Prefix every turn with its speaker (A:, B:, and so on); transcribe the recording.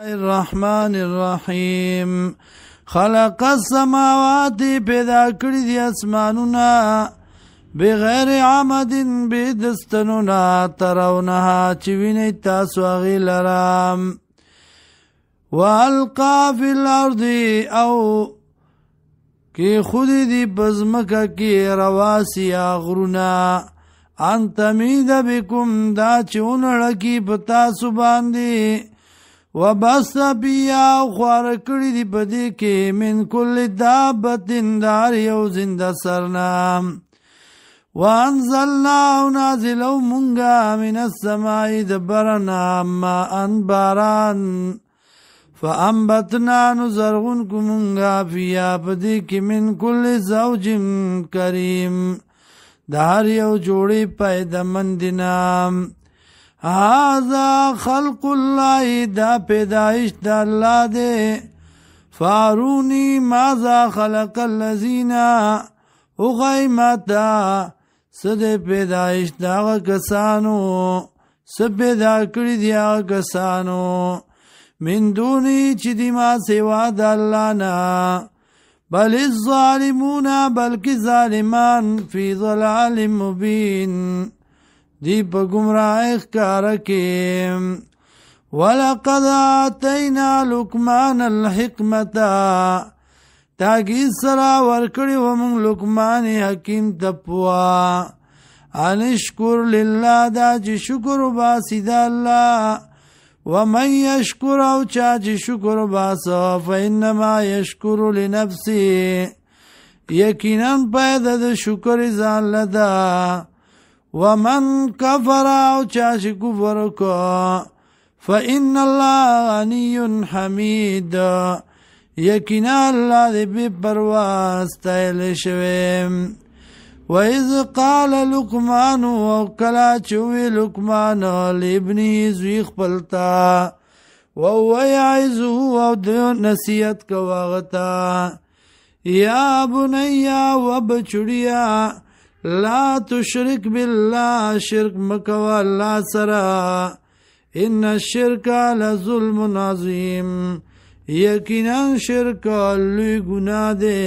A: الرحمن الرحیم خلق السماوات پیدا کړی دی اسمانونه بغیر عمد بدستنونا ترونها چې ویني تاسو هغې لره والقا فی الارض او کې خودی دی بزمکه کې رواسي غرونه ان تمید بكم دا چې اونړه په تاسو باندې وبس بیا خوار کړی دی په دې کې من کل دابتن دار یو زنده سرنا وانزلنا نازلو منگا من السماء دبرنا ماء باران فانبتنا نزرغن کمنگا فیا په دې کې من کل زوج کریم دار یو جوړی پیدامندنا هذا خلق الله دا پیدائش دا اللہ دے فارونی ماذا خلق الذین اغیمتا سد پیدائش دا کسانو سب پیدا کری دیا کسانو من دونی چی دی ما سوا دا اللہ نا بل الظالمون بلکی ظالمان فی ضلال مبین دی پا گمراہ اخکارا کیم وَلَقَدْ آتَيْنَا لُقْمَانَ الْحِكْمَةَ تاکی سرا ورکڑی ومن لقمان حکیم تپوا انشکر للہ دا چی شکر باسی دا اللہ ومن یشکر او چا چی شکر باسا فإنما یشکر لنفسی یقیناً پیدا دا شکر زان لدا ومن کفر او چاش کفر کو فإن اللہ غنی حمید یقینا اللہ دی بے پرواز تایل شویم وَإِذْ قَالَ لُقْمَانُ وَقَلَا چوی لقمان لابنی زویخ پلتا وَهُوَ يَعِظُهُ او دیو نصیحت کواغتا یا بنیا وبچڑیا لا تشرک بالله شرک مکوا اللہ سرا ان الشرک لظلم عظیم یقینا شرک لوی گناہ دے